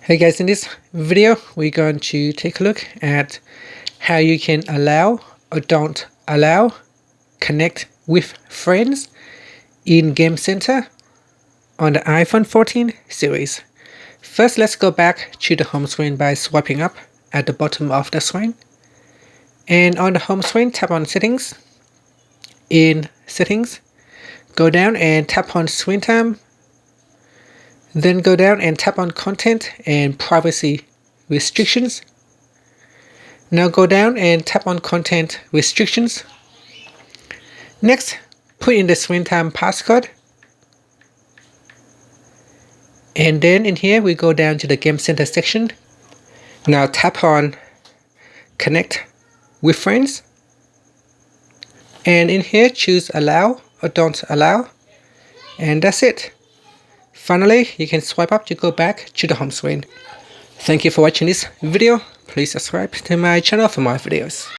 Hey guys, in this video we're going to take a look at how you can allow or don't allow connect with friends in Game Center on the iPhone 14 series. First, let's go back to the home screen by swiping up at the bottom of the screen, and on the home screen tap on settings. In settings, go down and tap on screen time. Then go down and tap on content and privacy restrictions. Now go down and tap on content restrictions. Next, put in the screen time passcode. And then in here we go down to the Game Center section. Now tap on connect with friends. And in here choose allow or don't allow. And that's it. Finally, you can swipe up to go back to the home screen. Thank you for watching this video. Please subscribe to my channel for more videos.